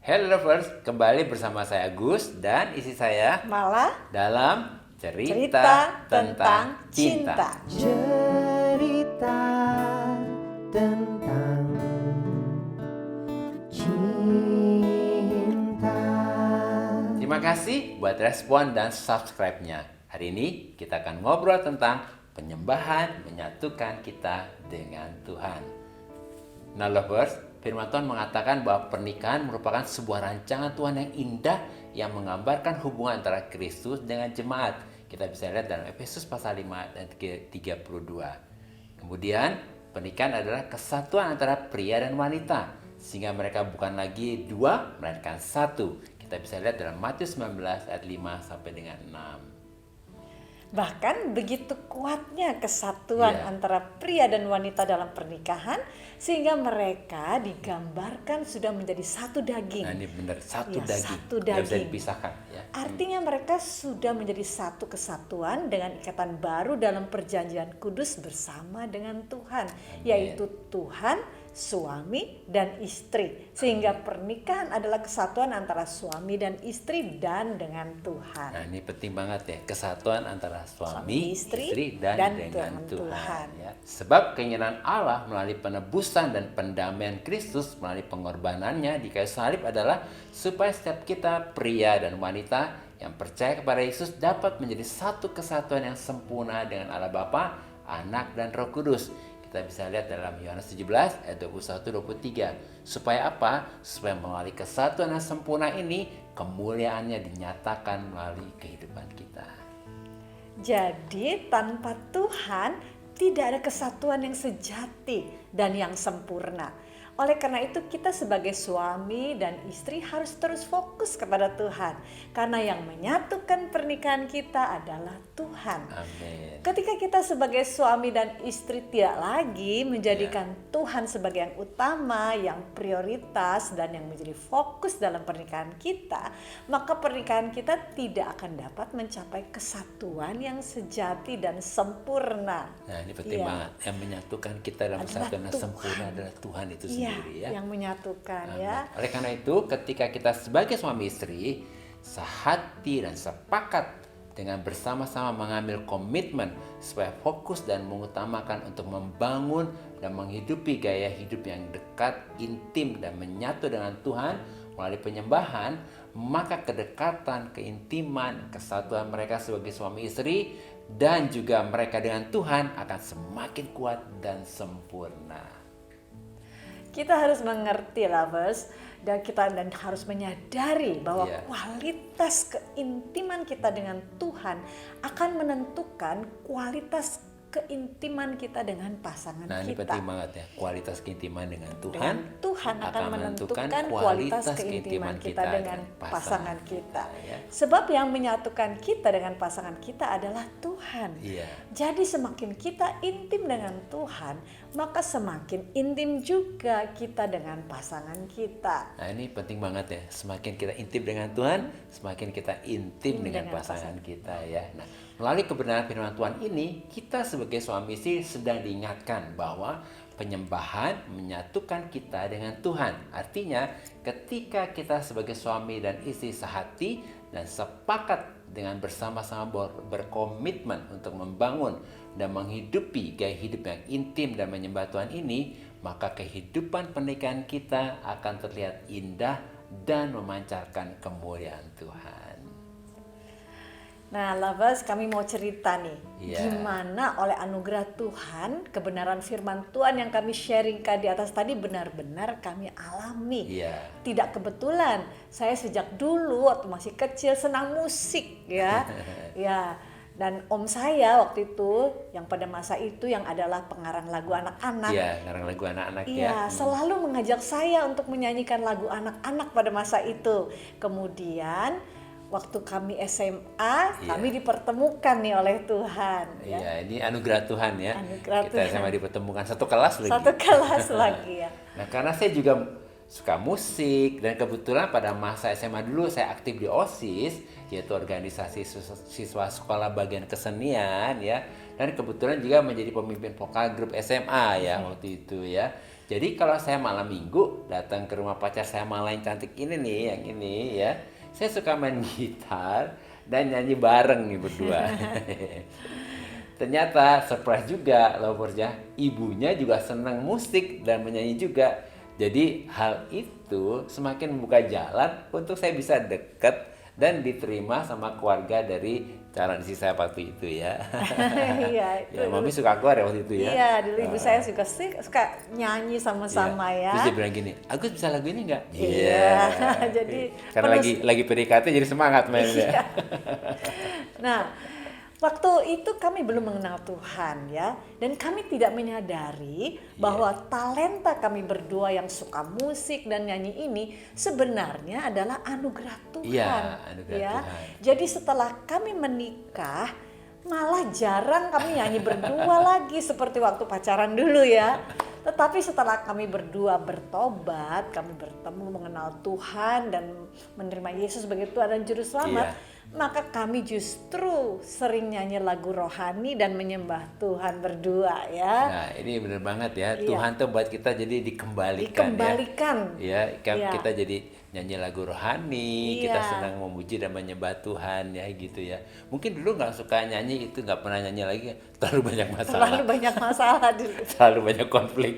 Hello lovers, kembali bersama saya Gus dan isi saya Malah dalam cerita tentang cinta. Cerita tentang cinta. Terima kasih buat respon dan subscribe-nya. Hari ini kita akan ngobrol tentang penyembahan menyatukan kita dengan Tuhan. Nah lovers, firman Tuhan mengatakan bahwa pernikahan merupakan sebuah rancangan Tuhan yang indah yang menggambarkan hubungan antara Kristus dengan jemaat. Kita bisa lihat dalam Efesus pasal 5 dan 32. Kemudian, pernikahan adalah kesatuan antara pria dan wanita, sehingga mereka bukan lagi dua, melainkan satu. Kita bisa lihat dalam Matius 19 ayat 5 sampai dengan 6. Bahkan begitu kuatnya kesatuan Iya. antara pria dan wanita dalam pernikahan sehingga mereka digambarkan sudah menjadi satu daging. Nah ini benar, satu Ya, daging. satu Nggak bisa daging. dipisahkan. Ya. Artinya mereka sudah menjadi satu kesatuan dengan ikatan baru dalam perjanjian kudus bersama dengan Tuhan, yaitu Tuhan, suami dan istri. Sehingga pernikahan adalah kesatuan antara suami dan istri dan dengan Tuhan. Nah ini penting banget ya, kesatuan antara suami, Istri, istri dan dengan dengan Tuhan. Tuhan. Ya. Sebab keinginan Allah melalui penebusan dan pendamaian Kristus melalui pengorbanannya di kayu salib adalah supaya setiap kita, pria dan wanita yang percaya kepada Yesus dapat menjadi satu kesatuan yang sempurna dengan Allah Bapa, Anak dan Roh Kudus. Kita bisa lihat dalam Yohanes 17 ayat 21-23. Supaya apa? Supaya melalui kesatuan yang sempurna ini kemuliaannya dinyatakan melalui kehidupan kita. Jadi tanpa Tuhan tidak ada kesatuan yang sejati dan yang sempurna. Oleh karena itu kita sebagai suami dan istri harus terus fokus kepada Tuhan. Karena yang menyatukan pernikahan kita adalah Tuhan. Amin. Ketika kita sebagai suami dan istri tidak lagi menjadikan Tuhan sebagai yang utama, yang prioritas dan yang menjadi fokus dalam pernikahan kita, maka pernikahan kita tidak akan dapat mencapai kesatuan yang sejati dan sempurna. Nah ini penting Iya. banget. Yang menyatukan kita dalam Adalah kesatuan yang Tuhan. sempurna adalah Tuhan itu Iya, sendiri ya. yang menyatukan Amin. ya. Oleh karena itu ketika kita sebagai suami istri sehati dan sepakat dengan bersama-sama mengambil komitmen supaya fokus dan mengutamakan untuk membangun dan menghidupi gaya hidup yang dekat, intim dan menyatu dengan Tuhan melalui penyembahan, maka kedekatan, keintiman, kesatuan mereka sebagai suami istri dan juga mereka dengan Tuhan akan semakin kuat dan sempurna. Kita harus mengerti lovers dan kita harus menyadari bahwa Iya. kualitas keintiman kita dengan Tuhan akan menentukan kualitas keintiman kita dengan pasangan Nah ini kita. penting banget ya, kualitas keintiman dengan Tuhan. Dengan Tuhan akan menentukan kualitas keintiman kita dengan pasangan kita. ya. Sebab yang menyatukan kita dengan pasangan kita adalah Tuhan. Iya. Jadi semakin kita intim dengan Tuhan, maka semakin intim juga kita dengan pasangan kita. Nah ini penting banget ya, semakin kita intim dengan Tuhan, semakin kita intim dengan dengan pasangan kita ya. Nah melalui kebenaran firman Tuhan ini, kita sebagai suami istri sedang diingatkan bahwa penyembahan menyatukan kita dengan Tuhan. Artinya ketika kita sebagai suami dan istri sehati dan sepakat dengan bersama-sama berkomitmen untuk membangun dan menghidupi gaya hidup yang intim dan menyembah Tuhan ini, maka kehidupan pernikahan kita akan terlihat indah dan memancarkan kemuliaan Tuhan. Nah, lovers, kami mau cerita nih, Iya. gimana oleh anugerah Tuhan, kebenaran firman Tuhan yang kami sharingkan di atas tadi benar-benar kami alami. Iya. Tidak kebetulan, saya sejak dulu waktu masih kecil senang musik ya. Ya, dan om saya waktu itu yang pada masa itu yang adalah pengarang lagu anak-anak. Iya, ngarang lagu anak-anak ya. Iya, selalu mengajak saya untuk menyanyikan lagu anak-anak pada masa itu. Kemudian waktu kami SMA, kami dipertemukan nih oleh Tuhan. Ya. Iya, ini anugerah Tuhan ya. Anugerah Kita Tuhan. sama dipertemukan satu kelas lagi. Satu kelas lagi ya. Nah, karena saya juga suka musik dan kebetulan pada masa SMA dulu saya aktif di OSIS, yaitu organisasi siswa sekolah bagian kesenian ya. Dan kebetulan juga menjadi pemimpin vokal grup SMA ya waktu itu ya. Jadi kalau saya malam minggu datang ke rumah pacar saya malah yang cantik ini nih, yang ini ya, saya suka main gitar dan nyanyi bareng nih berdua. Ternyata surprise juga lovers ya, ibunya juga senang musik dan menyanyi juga. Jadi hal itu semakin membuka jalan untuk saya bisa dekat dan diterima sama keluarga dari calon istri saya waktu itu ya. Iya, itu Ya, mami suka keluar ya waktu itu ya. Iya, dulu ibu saya suka nyanyi sama-sama Iya. ya. Terus dia bilang gini, Agus bisa lagu ini nggak? Iya, jadi karena penuh- lagi PDKT jadi semangat mainnya. Iya. Nah, waktu itu kami belum mengenal Tuhan ya, dan kami tidak menyadari bahwa talenta kami berdua yang suka musik dan nyanyi ini sebenarnya adalah anugerah Tuhan. Iya, anugerah ya. Tuhan. Jadi setelah kami menikah, malah jarang kami nyanyi berdua lagi seperti waktu pacaran dulu ya. Tetapi setelah kami berdua bertobat, kami bertemu mengenal Tuhan dan menerima Yesus sebagai Tuhan dan Juru Selamat, maka kami justru sering nyanyi lagu rohani dan menyembah Tuhan berdua ya. Nah, ini bener banget ya. Iya. Tuhan tuh buat kita jadi dikembalikan. Ya, Iya. kita jadi nyanyi lagu rohani, kita Iya. senang memuji dan menyembah Tuhan ya gitu ya. Mungkin dulu nggak suka nyanyi itu, nggak pernah nyanyi lagi, terlalu banyak masalah. Terlalu banyak masalah dulu. Terlalu banyak konflik.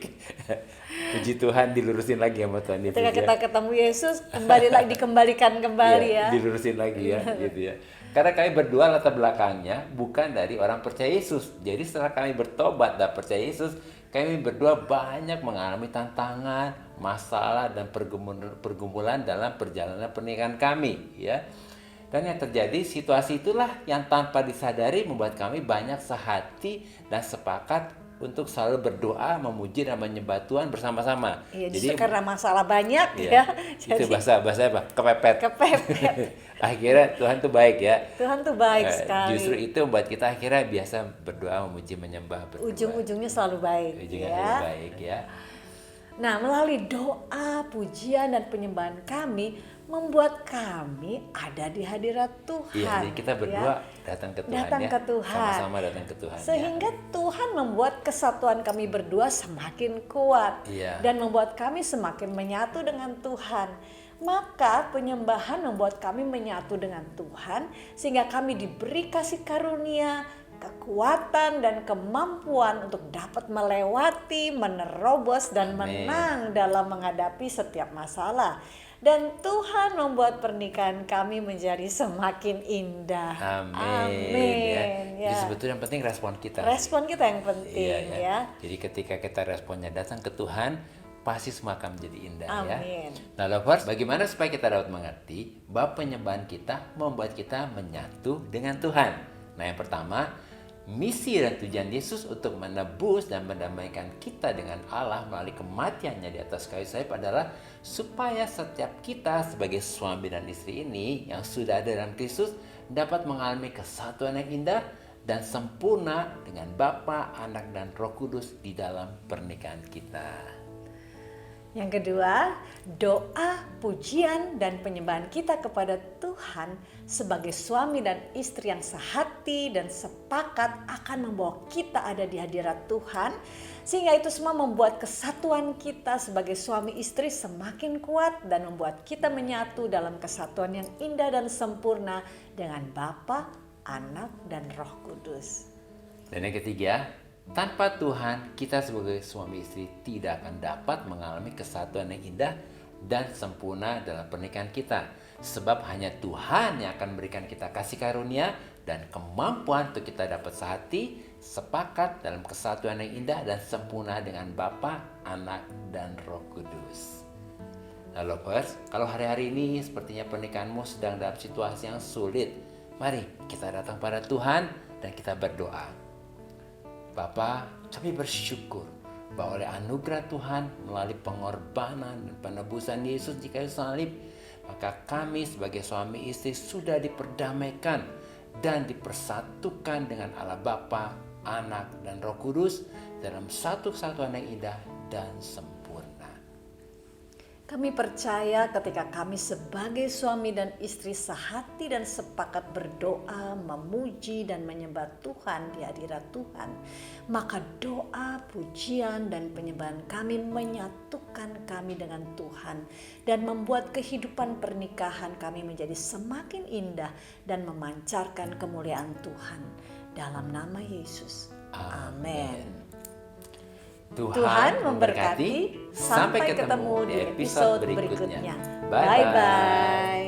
Puji Tuhan dilurusin lagi sama Tuhan itu Ketika ya. kita ketemu Yesus, kembali lagi dikembalikan kembali Iya, ya. dilurusin lagi ya gitu ya. Karena kami berdua latar belakangnya bukan dari orang percaya Yesus. Jadi setelah kami bertobat dan percaya Yesus, kami berdua banyak mengalami tantangan, masalah dan pergumulan dalam perjalanan pernikahan kami ya. Dan yang terjadi situasi itulah yang tanpa disadari membuat kami banyak sehati dan sepakat untuk selalu berdoa, memuji dan menyembah Tuhan bersama-sama. Iya, justru karena masalah banyak ya. Itu bahasa apa? Kepepet. Kepepet. Akhirnya Tuhan tuh baik ya. Tuhan tuh baik sekali. Justru itu membuat kita akhirnya biasa berdoa, memuji, menyembah berdua. Ujung-ujungnya selalu baik. Ujungnya ya. selalu baik ya. Nah, melalui doa, pujian dan penyembahan kami membuat kami ada di hadirat Tuhan. Iya, jadi kita berdua datang ke Tuhan Datang ya. ke Tuhan. Sama-sama datang ke Tuhan. Sehingga Tuhan membuat kesatuan kami berdua semakin kuat Iya. dan membuat kami semakin menyatu dengan Tuhan. Maka penyembahan membuat kami menyatu dengan Tuhan sehingga kami diberi kasih karunia, kekuatan dan kemampuan untuk dapat melewati, menerobos dan Amin. menang dalam menghadapi setiap masalah. Dan Tuhan membuat pernikahan kami menjadi semakin indah. Amin. Ya. Jadi sebetulnya yang penting respon kita. Respon kita yang penting Iya, ya. Jadi ketika kita responnya datang ke Tuhan, pasti semua akan menjadi indah ya. Amin. Nah lovers, bagaimana supaya kita dapat mengerti bahwa penyembahan kita membuat kita menyatu dengan Tuhan? Nah yang pertama, misi dan tujuan Yesus untuk menebus dan mendamaikan kita dengan Allah melalui kematiannya di atas kayu salib adalah supaya setiap kita sebagai suami dan istri ini yang sudah ada dalam Kristus dapat mengalami kesatuan yang indah dan sempurna dengan Bapa, Anak, dan Roh Kudus di dalam pernikahan kita. Yang kedua, doa, pujian, dan penyembahan kita kepada Tuhan sebagai suami dan istri yang sehati dan sepakat akan membawa kita ada di hadirat Tuhan. Sehingga itu semua membuat kesatuan kita sebagai suami istri semakin kuat dan membuat kita menyatu dalam kesatuan yang indah dan sempurna dengan Bapa, Anak, dan Roh Kudus. Dan yang ketiga, tanpa Tuhan, kita sebagai suami istri tidak akan dapat mengalami kesatuan yang indah dan sempurna dalam pernikahan kita. Sebab hanya Tuhan yang akan memberikan kita kasih karunia dan kemampuan untuk kita dapat sehati, sepakat dalam kesatuan yang indah dan sempurna dengan Bapa, Anak, dan Roh Kudus. Nah lovers, kalau hari-hari ini sepertinya pernikahanmu sedang dalam situasi yang sulit, mari kita datang pada Tuhan dan kita berdoa. Bapa, kami bersyukur bahwa oleh anugerah Tuhan melalui pengorbanan dan penebusan Yesus di kayu salib, maka kami sebagai suami istri sudah diperdamaikan dan dipersatukan dengan Allah Bapa, Anak, dan Roh Kudus dalam satu kesatuan yang indah dan sempurna. Kami percaya ketika kami sebagai suami dan istri sehati dan sepakat berdoa, memuji dan menyembah Tuhan di hadirat Tuhan, maka doa, pujian dan penyembahan kami menyatukan kami dengan Tuhan dan membuat kehidupan pernikahan kami menjadi semakin indah dan memancarkan kemuliaan Tuhan. Dalam nama Yesus. Amin. Tuhan memberkati. Sampai ketemu di episode berikutnya. Bye-bye.